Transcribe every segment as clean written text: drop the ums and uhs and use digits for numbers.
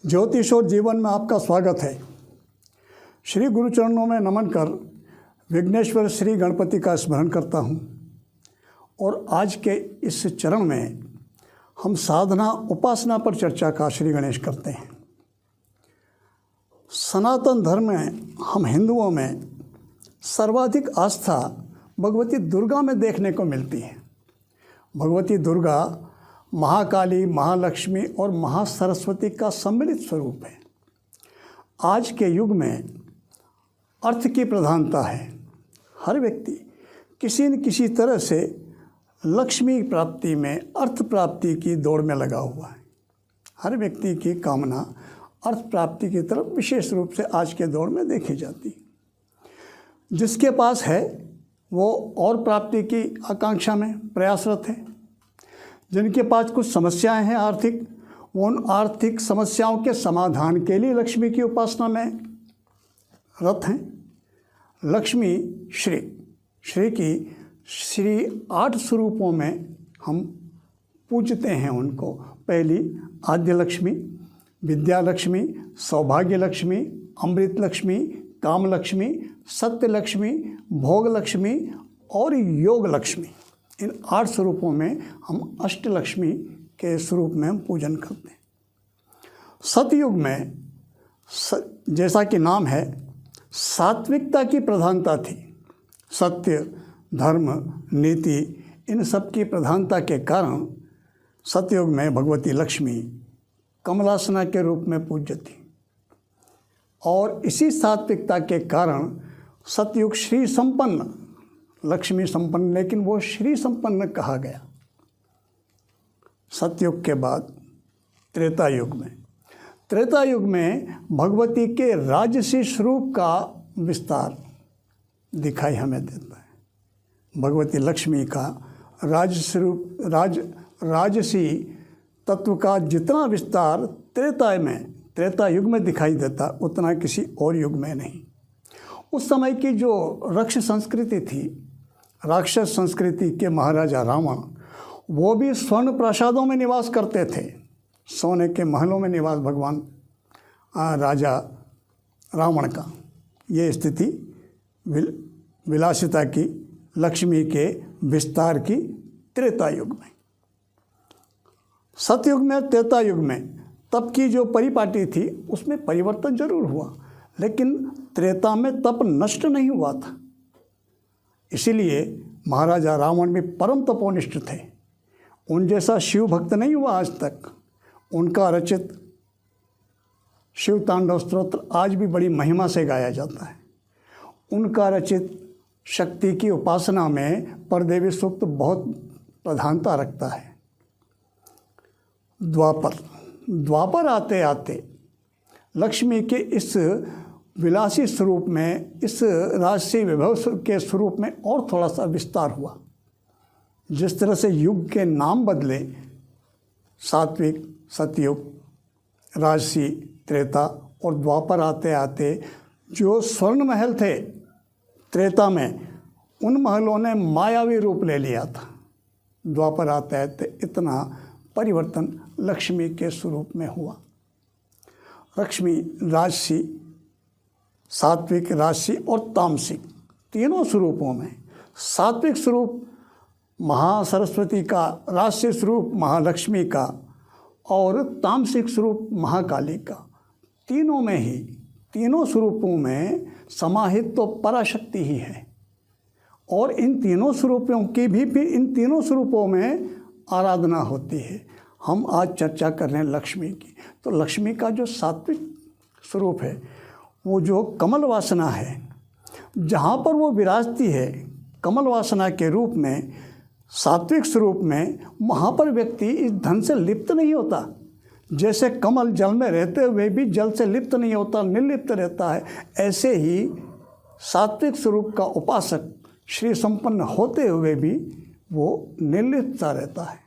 ज्योतिष और जीवन में आपका स्वागत है। श्री गुरु चरणों में नमन कर विघ्नेश्वर श्री गणपति का स्मरण करता हूँ। और आज के इस चरण में हम साधना उपासना पर चर्चा का श्री गणेश करते हैं। सनातन धर्म में हम हिंदुओं में सर्वाधिक आस्था भगवती दुर्गा में देखने को मिलती है। भगवती दुर्गा महाकाली, महालक्ष्मी और महासरस्वती का सम्मिलित स्वरूप है। आज के युग में अर्थ की प्रधानता है। हर व्यक्ति किसी न किसी तरह से लक्ष्मी प्राप्ति में, अर्थ प्राप्ति की दौड़ में लगा हुआ है। हर व्यक्ति की कामना अर्थ प्राप्ति की तरफ विशेष रूप से आज के दौर में देखी जाती है। जिसके पास है वो और प्राप्ति की आकांक्षा में प्रयासरत है। जिनके पास कुछ समस्याएं हैं आर्थिक, वो उन आर्थिक समस्याओं के समाधान के लिए लक्ष्मी की उपासना में रत हैं। लक्ष्मी श्री की श्री 8 स्वरूपों में हम पूजते हैं उनको। पहली आद्य लक्ष्मी, विद्या लक्ष्मी, सौभाग्य लक्ष्मी, अमृत लक्ष्मी, काम लक्ष्मी, सत्य लक्ष्मी, भोग लक्ष्मी और योग लक्ष्मी। इन 8 स्वरूपों में हम अष्टलक्ष्मी के स्वरूप में हम पूजन करते हैं। सतयुग में जैसा कि नाम है, सात्विकता की प्रधानता थी। सत्य, धर्म, नीति, इन सब की प्रधानता के कारण सतयुग में भगवती लक्ष्मी कमलासना के रूप में पूज्य थी। और इसी सात्विकता के कारण सतयुग श्री संपन्न, लक्ष्मी संपन्न, लेकिन वो श्री संपन्न कहा गया। सतयुग के बाद त्रेता युग में भगवती के राजसी स्वरूप का विस्तार दिखाई हमें देता है। भगवती लक्ष्मी का राजसी तत्व का जितना विस्तार त्रेता युग में दिखाई देता, उतना किसी और युग में नहीं। उस समय की जो राक्षस संस्कृति थी, राक्षस संस्कृति के महाराजा रावण, वो भी स्वर्ण प्रासादों में निवास करते थे। सोने के महलों में निवास भगवान राजा रावण का। ये स्थिति विलासिता की, लक्ष्मी के विस्तार की त्रेता युग में। सतयुग में, त्रेता युग में तप की जो परिपाटी थी उसमें परिवर्तन जरूर हुआ, लेकिन त्रेता में तप नष्ट नहीं हुआ था। इसीलिए महाराजा रावण भी परम तपोनिष्ठ थे। उन जैसा शिव भक्त नहीं हुआ आज तक। उनका रचित शिव तांडव स्तोत्र आज भी बड़ी महिमा से गाया जाता है। उनका रचित शक्ति की उपासना में परदेवी सूक्त बहुत प्रधानता रखता है। द्वापर आते आते लक्ष्मी के इस विलासी स्वरूप में, इस राजसी विभव के स्वरूप में और थोड़ा सा विस्तार हुआ। जिस तरह से युग के नाम बदले, सात्विक, सतयुग, राजसी, त्रेता और द्वापर आते आते जो स्वर्ण महल थे त्रेता में, उन महलों ने मायावी रूप ले लिया था। द्वापर आते आते इतना परिवर्तन लक्ष्मी के स्वरूप में हुआ। लक्ष्मी राजसी, सात्विक, राजसी और तामसिक, तीनों स्वरूपों में सात्विक स्वरूप महासरस्वती का, राजसी स्वरूप महालक्ष्मी का और तामसिक स्वरूप महाकाली का, तीनों स्वरूपों में समाहित तो पराशक्ति ही है। और इन तीनों स्वरूपों की भी फिर इन तीनों स्वरूपों में आराधना होती है। हम आज चर्चा कर रहे हैं लक्ष्मी की। तो लक्ष्मी का जो सात्विक स्वरूप है, वो जो कमल वासना है, जहाँ पर वो विराजती है कमल वासना के रूप में, सात्विक स्वरूप में, वहाँ पर व्यक्ति इस धन से लिप्त नहीं होता। जैसे कमल जल में रहते हुए भी जल से लिप्त नहीं होता, निर्लिप्त रहता है, ऐसे ही सात्विक स्वरूप का उपासक श्री संपन्न होते हुए भी वो निर्लिप्तता रहता है।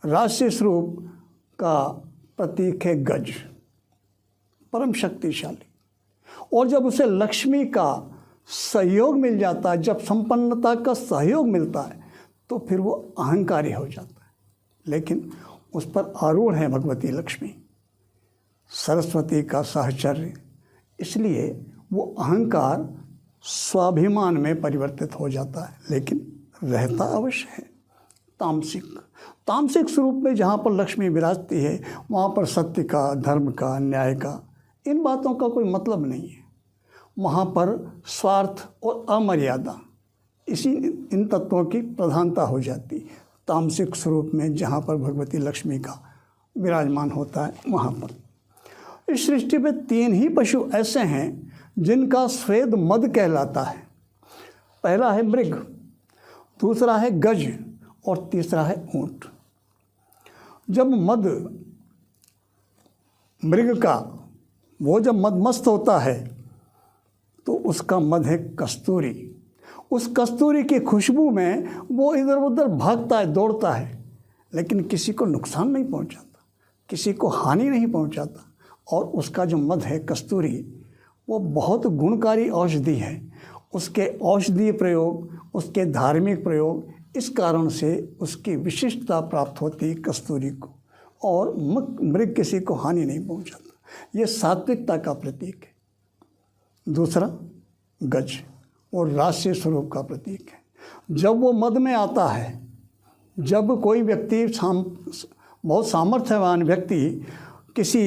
राजसी स्वरूप का प्रतीक है गज, परम शक्तिशाली। और जब उसे लक्ष्मी का सहयोग मिल जाता है, जब संपन्नता का सहयोग मिलता है, तो फिर वो अहंकारी हो जाता है। लेकिन उस पर आरूढ़ है भगवती लक्ष्मी, सरस्वती का साहचर्य, इसलिए वो अहंकार स्वाभिमान में परिवर्तित हो जाता है, लेकिन रहता अवश्य है तामसिक स्वरूप में। जहाँ पर लक्ष्मी विराजती है वहाँ पर सत्य का, धर्म का, न्याय का, इन बातों का कोई मतलब नहीं है। वहाँ पर स्वार्थ और अमर्यादा, इन तत्वों की प्रधानता हो जाती तामसिक स्वरूप में, जहाँ पर भगवती लक्ष्मी का विराजमान होता है वहाँ पर। इस सृष्टि में 3 ही पशु ऐसे हैं जिनका स्वेद मद कहलाता है। पहला है मृग, दूसरा है गज और तीसरा है ऊंट। जब मृग का वो जब मदमस्त होता है तो उसका मद है कस्तूरी। उस कस्तूरी की खुशबू में वो इधर उधर भागता है, दौड़ता है, लेकिन किसी को नुकसान नहीं पहुंचाता, किसी को हानि नहीं पहुंचाता। और उसका जो मद है कस्तूरी, वो बहुत गुणकारी औषधि है। उसके औषधीय प्रयोग, उसके धार्मिक प्रयोग, इस कारण से उसकी विशिष्टता प्राप्त होती है कस्तूरी को, और मृग किसी को हानि नहीं पहुंचाता। ये सात्विकता का प्रतीक है। दूसरा गज और राजसी स्वरूप का प्रतीक है। जब वो मद में आता है, जब कोई व्यक्ति बहुत सामर्थ्यवान व्यक्ति किसी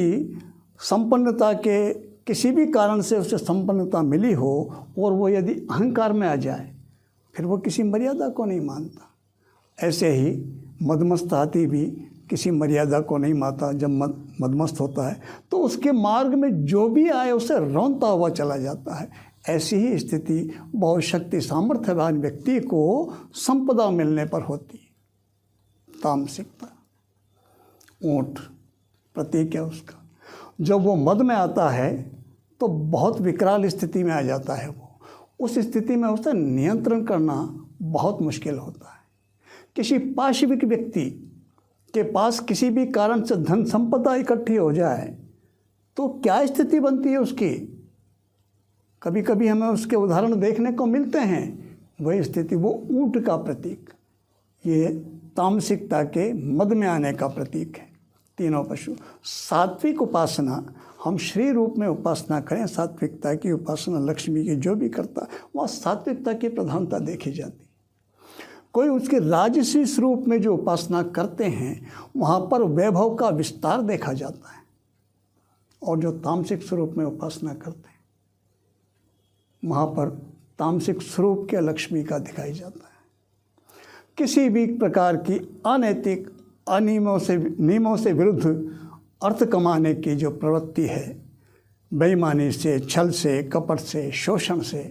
संपन्नता के किसी भी कारण से उसे संपन्नता मिली हो और वो यदि अहंकार में आ जाए, फिर वो किसी मर्यादा को नहीं मानता। ऐसे ही मदमस्त हाथी भी किसी मर्यादा को नहीं मानता। जब मदमस्त होता है तो उसके मार्ग में जो भी आए उसे रौंदता हुआ चला जाता है। ऐसी ही स्थिति बहुत शक्ति सामर्थ्यवान व्यक्ति को संपदा मिलने पर होती है। तामसिकता, ऊंट प्रतीक है उसका। जब वो मद में आता है तो बहुत विकराल स्थिति में आ जाता है। वो उस स्थिति में उसे नियंत्रण करना बहुत मुश्किल होता है। किसी पाशविक व्यक्ति के पास किसी भी कारण से धन संपदा इकट्ठी हो जाए तो क्या स्थिति बनती है उसकी। कभी कभी हमें उसके उदाहरण देखने को मिलते हैं। वही स्थिति, वो ऊंट का प्रतीक, ये तामसिकता के मद में आने का प्रतीक है। तीनों पशु। सात्विक उपासना, हम श्री रूप में उपासना करें, सात्विकता की उपासना लक्ष्मी की जो भी करता है वहाँ सात्विकता की प्रधानता देखी जाती। कोई उसके राजसी स्वरूप में जो उपासना करते हैं वहाँ पर वैभव का विस्तार देखा जाता है, और जो तामसिक स्वरूप में उपासना करते हैं वहाँ पर तामसिक स्वरूप के लक्ष्मी का दिखाई जाता है। किसी भी प्रकार की अनैतिक नियमों से विरुद्ध अर्थ कमाने की जो प्रवृत्ति है, बेईमानी से, छल से, कपट से, शोषण से,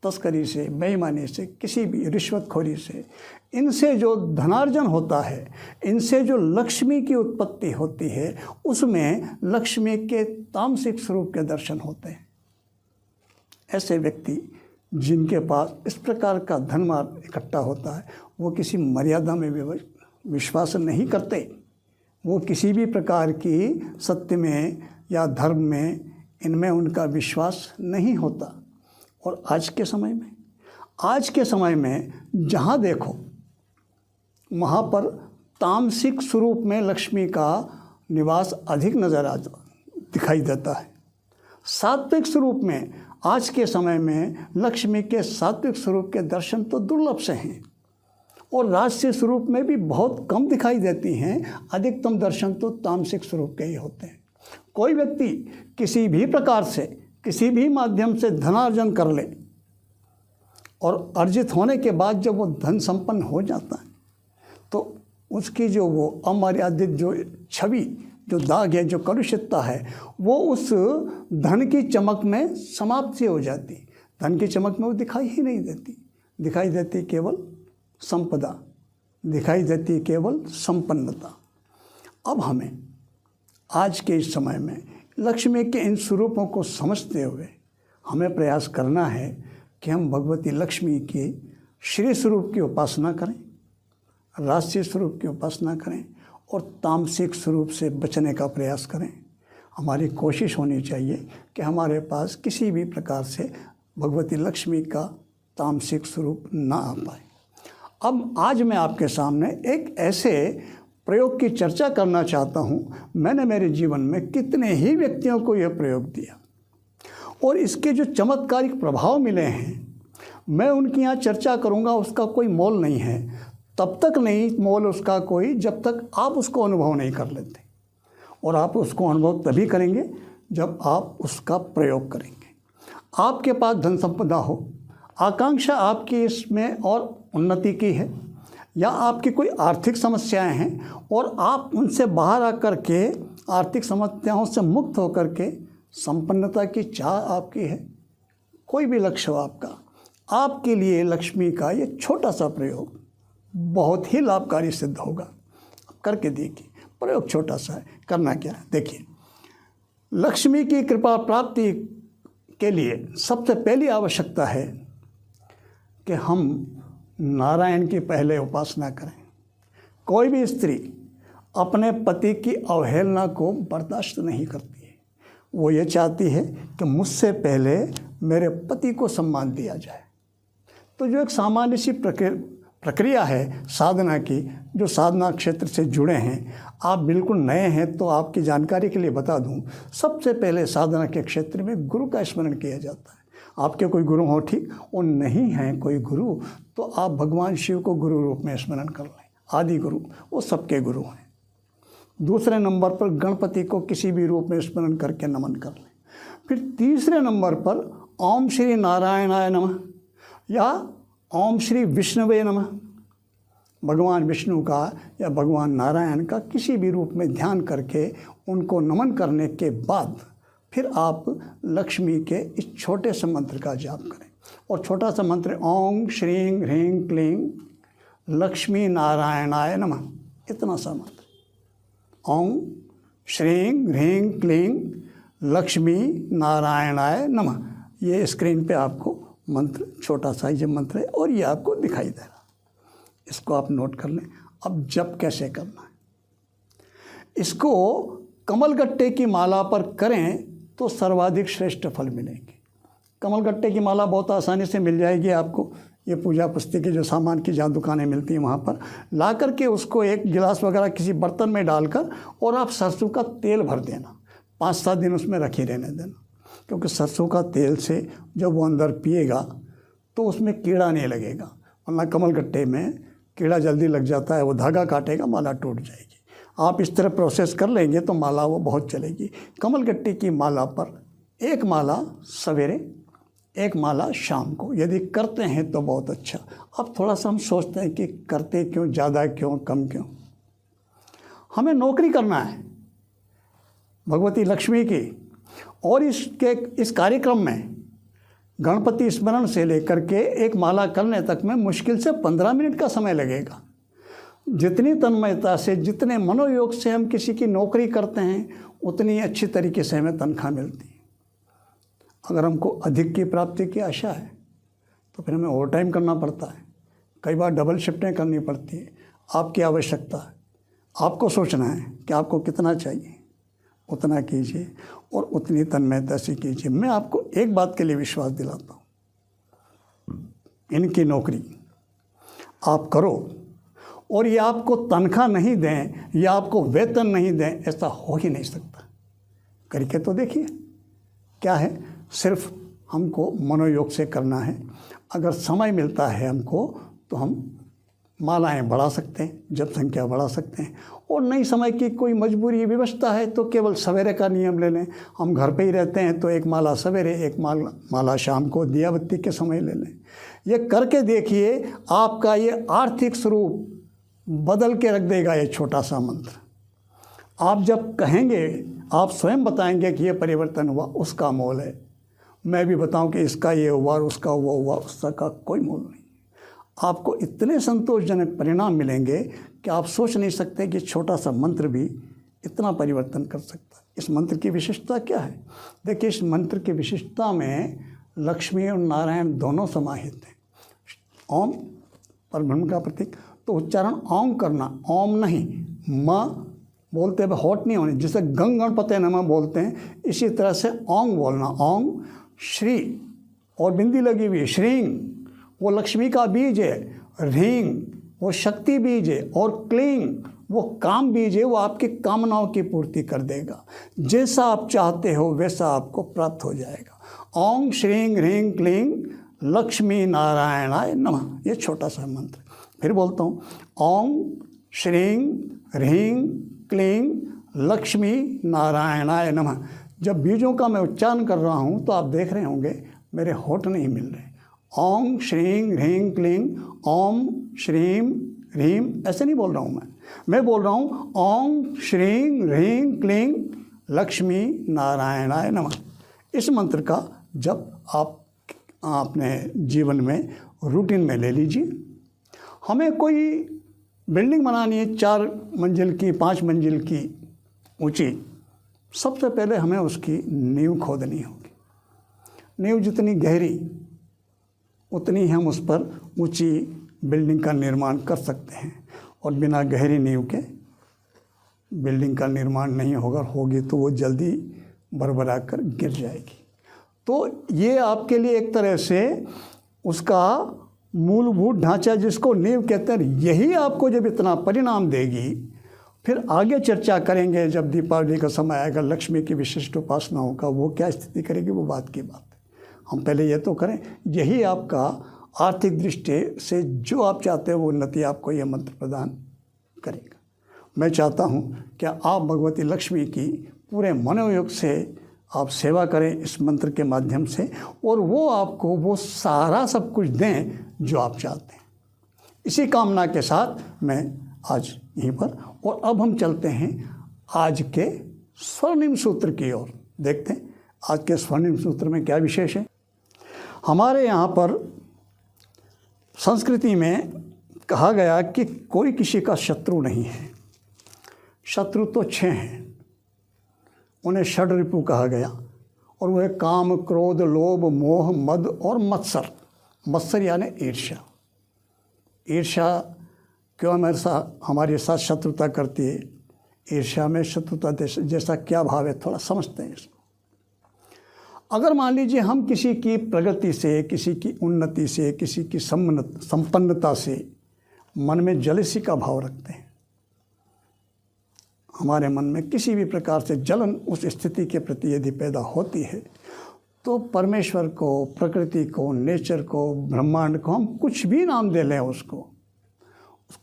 तस्करी से, बेईमानी से, किसी भी रिश्वतखोरी से, इनसे जो धनार्जन होता है, इनसे जो लक्ष्मी की उत्पत्ति होती है, उसमें लक्ष्मी के तामसिक स्वरूप के दर्शन होते हैं। ऐसे व्यक्ति जिनके पास इस प्रकार का धनमार्ग इकट्ठा होता है, वो किसी मर्यादा में विश्वास नहीं करते। वो किसी भी प्रकार की सत्य में या धर्म में, इनमें उनका विश्वास नहीं होता। और आज के समय में जहाँ देखो वहाँ पर तामसिक स्वरूप में लक्ष्मी का निवास अधिक दिखाई देता है। सात्विक स्वरूप में आज के समय में लक्ष्मी के सात्विक स्वरूप के दर्शन तो दुर्लभ से हैं, और राजसी स्वरूप में भी बहुत कम दिखाई देती हैं। अधिकतम दर्शन तो तामसिक स्वरूप के ही होते हैं। कोई व्यक्ति किसी भी प्रकार से, किसी भी माध्यम से धनार्जन कर ले, और अर्जित होने के बाद जब वो धन संपन्न हो जाता है तो उसकी जो वो अमर्यादित जो छवि, जो दाग है, जो कलुषितता है, वो उस धन की चमक में समाप्ति हो जाती। धन की चमक में वो दिखाई ही नहीं देती। दिखाई देती केवल संपदा, दिखाई देती केवल संपन्नता। अब हमें आज के इस समय में लक्ष्मी के इन स्वरूपों को समझते हुए हमें प्रयास करना है कि हम भगवती लक्ष्मी के श्री स्वरूप की उपासना करें, राजसी स्वरूप की उपासना करें, और तामसिक स्वरूप से बचने का प्रयास करें। हमारी कोशिश होनी चाहिए कि हमारे पास किसी भी प्रकार से भगवती लक्ष्मी का तामसिक स्वरूप ना आ पाए। अब आज मैं आपके सामने एक ऐसे प्रयोग की चर्चा करना चाहता हूँ। मैंने मेरे जीवन में कितने ही व्यक्तियों को यह प्रयोग दिया और इसके जो चमत्कारिक प्रभाव मिले हैं, मैं उनकी यहाँ चर्चा करूँगा। उसका कोई मोल नहीं है, तब तक नहीं मोल उसका कोई, जब तक आप उसको अनुभव नहीं कर लेते। और आप उसको अनुभव तभी करेंगे जब आप उसका प्रयोग करेंगे। आपके पास धन संपदा हो, आकांक्षा आपकी इसमें और उन्नति की है, या आपकी कोई आर्थिक समस्याएं हैं और आप उनसे बाहर आकर के आर्थिक समस्याओं से मुक्त होकर के संपन्नता की चाह आपकी है, कोई भी लक्ष्य हो आपका, आपके लिए लक्ष्मी का ये छोटा सा प्रयोग बहुत ही लाभकारी सिद्ध होगा। करके देखिए, प्रयोग छोटा सा है। करना क्या है, देखिए। लक्ष्मी की कृपा प्राप्ति के लिए सबसे पहली आवश्यकता है कि हम नारायण की पहले उपासना करें। कोई भी स्त्री अपने पति की अवहेलना को बर्दाश्त नहीं करती है। वो ये चाहती है कि मुझसे पहले मेरे पति को सम्मान दिया जाए। तो जो एक सामान्य सी प्रक्रिया है साधना की, जो साधना क्षेत्र से जुड़े हैं, आप बिल्कुल नए हैं तो आपकी जानकारी के लिए बता दूं, सबसे पहले साधना के क्षेत्र में गुरु का स्मरण किया जाता है। आपके कोई गुरु हो ठीक, और नहीं है कोई गुरु तो आप भगवान शिव को गुरु रूप में स्मरण कर लें। आदि गुरु वो सबके गुरु हैं। दूसरे नंबर पर गणपति को किसी भी रूप में स्मरण करके नमन कर लें। फिर तीसरे नंबर पर ओम श्री नारायणाय नमः या ओम श्री विष्णुवे नमः, भगवान विष्णु का या भगवान नारायण का किसी भी रूप में ध्यान करके उनको नमन करने के बाद फिर आप लक्ष्मी के इस छोटे से मंत्र का जाप करें। और छोटा सा मंत्र ओम श्रीं ह्रीं क्लीं लक्ष्मी नारायणाय नमः, इतना सा मंत्र। ओम श्रीं ह्रीं क्लीं लक्ष्मी नारायणाय नमः। ये स्क्रीन पे आपको मंत्र, छोटा सा ये मंत्र है और ये आपको दिखाई दे रहा, इसको आप नोट कर लें। अब जप कैसे करना है, इसको कमलगट्टे की माला पर करें तो सर्वाधिक श्रेष्ठ फल मिलेंगे। कमलगट्टे की माला बहुत आसानी से मिल जाएगी आपको। ये पूजा पुस्तक के जो सामान की जहाँ दुकानें मिलती हैं वहाँ पर ला करके उसको एक गिलास वगैरह किसी बर्तन में डालकर और आप सरसों का तेल भर देना, 5-7 दिन उसमें रखे रहने देना। क्योंकि सरसों का तेल से जब वो अंदर पिएगा तो उसमें कीड़ा नहीं लगेगा, वरना कमलगट्टे में कीड़ा जल्दी लग जाता है, वो धागा काटेगा, माला टूट जाएगी। आप इस तरह प्रोसेस कर लेंगे तो माला वो बहुत चलेगी। कमलगट्टे की माला पर एक माला सवेरे, एक माला शाम को यदि करते हैं तो बहुत अच्छा। अब थोड़ा सा हम सोचते हैं कि करते क्यों, ज़्यादा क्यों, कम क्यों। हमें नौकरी करना है भगवती लक्ष्मी की, और इस कार्यक्रम में गणपति स्मरण से लेकर के एक माला करने तक में मुश्किल से 15 मिनट का समय लगेगा। जितनी तन्मयता से, जितने मनोयोग से हम किसी की नौकरी करते हैं उतनी अच्छी तरीके से हमें तनख्वाह मिलती है। अगर हमको अधिक की प्राप्ति की आशा है तो फिर हमें ओवर टाइम करना पड़ता है, कई बार डबल शिफ्टें करनी पड़ती है। आपकी आवश्यकता है, आपको सोचना है कि आपको कितना चाहिए, उतना कीजिए और उतनी तन्मयता से कीजिए। मैं आपको एक बात के लिए विश्वास दिलाता हूँ, इनकी नौकरी आप करो और ये आपको तनख्वाह नहीं दें या आपको वेतन नहीं दें, ऐसा हो ही नहीं सकता। करके तो देखिए क्या है, सिर्फ हमको मनोयोग से करना है। अगर समय मिलता है हमको तो हम मालाएं बढ़ा सकते हैं, जप संख्या बढ़ा सकते हैं। और नहीं समय की कोई मजबूरी व्यवस्था है तो केवल सवेरे का नियम ले लें। हम घर पे ही रहते हैं तो एक माला सवेरे, एक माला शाम को दिया बत्ती के समय ले लें। ये करके देखिए, आपका ये आर्थिक स्वरूप बदल के रख देगा ये छोटा सा मंत्र। आप जब कहेंगे, आप स्वयं बताएंगे कि ये परिवर्तन हुआ, उसका मोल है। मैं भी बताऊं कि इसका ये हुआ और उसका वो हुआ, उसका कोई मोल नहीं। आपको इतने संतोषजनक परिणाम मिलेंगे कि आप सोच नहीं सकते कि छोटा सा मंत्र भी इतना परिवर्तन कर सकता है। इस मंत्र की विशिष्टता क्या है? देखिए, इस मंत्र की विशिष्टता में लक्ष्मी और नारायण दोनों समाहित हैं। ओम परब्रह्म का प्रतीक, तो उच्चारण ओम करना, ओम नहीं, म बोलते हुए होठ नहीं होने, जिसे गणपते नमः बोलते हैं, इसी तरह से ओम बोलना। ओम श्री और बिंदी लगी हुई, श्रीं वो लक्ष्मी का बीज है, ह्रीं वो शक्ति बीज है, और क्लीं वो काम बीज है, वो आपकी कामनाओं की पूर्ति कर देगा। जैसा आप चाहते हो वैसा आपको प्राप्त हो जाएगा। ओम श्रीं ह्रीं क्लीं लक्ष्मी नारायणाय नमः। ये छोटा सा मंत्र फिर बोलता हूँ। ओम श्रीं ह्रीं क्लीं लक्ष्मी नारायणाय नमः। जब बीजों का मैं उच्चारण कर रहा हूँ तो आप देख रहे होंगे मेरे होठ नहीं मिल रहे। ओम श्रीं ह्रीं क्लीं, ओम श्रीं ह्रीं, ऐसे नहीं बोल रहा हूँ मैं बोल रहा हूँ ओम श्रीं ह्रीं क्लीं लक्ष्मी नारायणाय नमः। इस मंत्र का जब आप अपने जीवन में रूटीन में ले लीजिए। हमें कोई बिल्डिंग बनानी है 4 मंजिल की, 5 मंजिल की ऊंची, सबसे पहले हमें उसकी नींव खोदनी होगी। नींव जितनी गहरी उतनी हम उस पर ऊंची बिल्डिंग का निर्माण कर सकते हैं, और बिना गहरी नींव के बिल्डिंग का निर्माण नहीं होगी तो वो जल्दी भरभरा कर गिर जाएगी। तो ये आपके लिए एक तरह से उसका मूलभूत ढांचा, जिसको नींव कहते हैं, यही आपको जब इतना परिणाम देगी, फिर आगे चर्चा करेंगे जब दीपावली का समय आएगा, लक्ष्मी की विशिष्ट उपासनाओं का वो क्या स्थिति करेगी, वो बात की बात है। हम पहले ये तो करें, यही आपका आर्थिक दृष्टि से जो आप चाहते हो वो उन्नति आपको ये मंत्र प्रदान करेगा। मैं चाहता हूँ कि आप भगवती लक्ष्मी की पूरे मनोयोग से आप सेवा करें इस मंत्र के माध्यम से, और वो आपको वो सारा सब कुछ दें जो आप चाहते हैं। इसी कामना के साथ मैं आज यहीं पर, और अब हम चलते हैं आज के स्वर्णिम सूत्र की ओर। देखते हैं आज के स्वर्णिम सूत्र में क्या विशेष है। हमारे यहाँ पर संस्कृति में कहा गया कि कोई किसी का शत्रु नहीं है। शत्रु तो 6 हैं, उन्हें षड्रिपु कहा गया, और वह काम, क्रोध, लोभ, मोह, मद और मत्सर। मत्सर यानी ईर्ष्या। ईर्ष्या क्यों हमारे साथ शत्रुता करती है? ईर्ष्या में शत्रुता जैसा क्या भाव है, थोड़ा समझते हैं इसको। अगर मान लीजिए हम किसी की प्रगति से, किसी की उन्नति से, किसी की संपन्नता से मन में जलसी का भाव रखते हैं, हमारे मन में किसी भी प्रकार से जलन उस स्थिति के प्रति यदि पैदा होती है, तो परमेश्वर को, प्रकृति को, नेचर को, ब्रह्मांड को, हम कुछ भी नाम दे लें उसको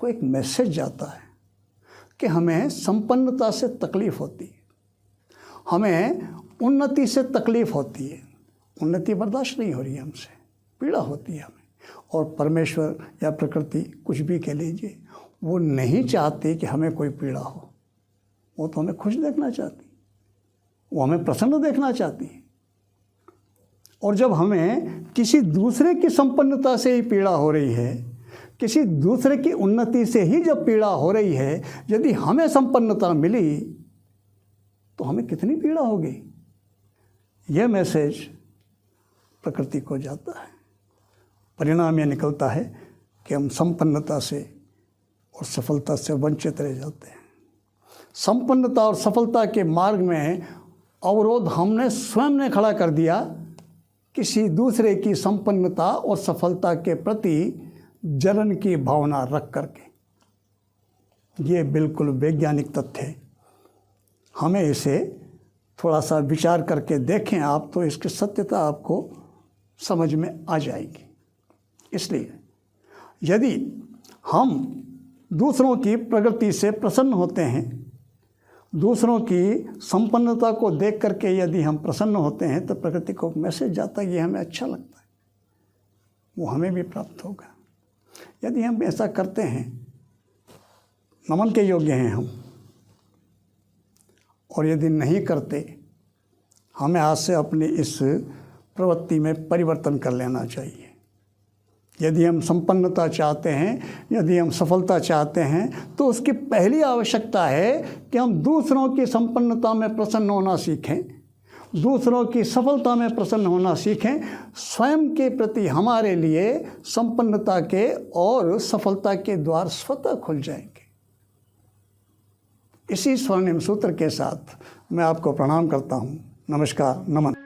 एक मैसेज जाता है कि हमें संपन्नता से तकलीफ़ होती है, हमें उन्नति से तकलीफ़ होती है, उन्नति बर्दाश्त नहीं हो रही है हमसे, पीड़ा होती है हमें। और परमेश्वर या प्रकृति कुछ भी कह लीजिए, वो नहीं चाहती कि हमें कोई पीड़ा हो। वो तो हमें खुश देखना चाहती, वो हमें प्रसन्न देखना चाहती है। और जब हमें किसी दूसरे की संपन्नता से ही पीड़ा हो रही है, किसी दूसरे की उन्नति से ही जब पीड़ा हो रही है, यदि हमें संपन्नता मिली तो हमें कितनी पीड़ा होगी। यह मैसेज प्रकृति को जाता है। परिणाम यह निकलता है कि हम संपन्नता से और सफलता से वंचित रह जाते हैं। संपन्नता और सफलता के मार्ग में अवरोध हमने स्वयं ने खड़ा कर दिया, किसी दूसरे की संपन्नता और सफलता के प्रति जलन की भावना रख करके। ये बिल्कुल वैज्ञानिक तथ्य है। हमें इसे थोड़ा सा विचार करके देखें आप, तो इसकी सत्यता आपको समझ में आ जाएगी। इसलिए यदि हम दूसरों की प्रगति से प्रसन्न होते हैं, दूसरों की संपन्नता को देख करके यदि हम प्रसन्न होते हैं, तो प्रकृति को मैसेज जाता है, ये हमें अच्छा लगता है, वो हमें भी प्राप्त होगा। यदि हम ऐसा करते हैं, नमन के योग्य हैं हम। और यदि नहीं करते, हमें आज से अपनी इस प्रवृत्ति में परिवर्तन कर लेना चाहिए। यदि हम संपन्नता चाहते हैं, यदि हम सफलता चाहते हैं, तो उसकी पहली आवश्यकता है कि हम दूसरों की संपन्नता में प्रसन्न होना सीखें, दूसरों की सफलता में प्रसन्न होना सीखें। स्वयं के प्रति हमारे लिए संपन्नता के और सफलता के द्वार स्वतः खुल जाएंगे। इसी स्वर्णिम सूत्र के साथ मैं आपको प्रणाम करता हूँ। नमस्कार, नमन।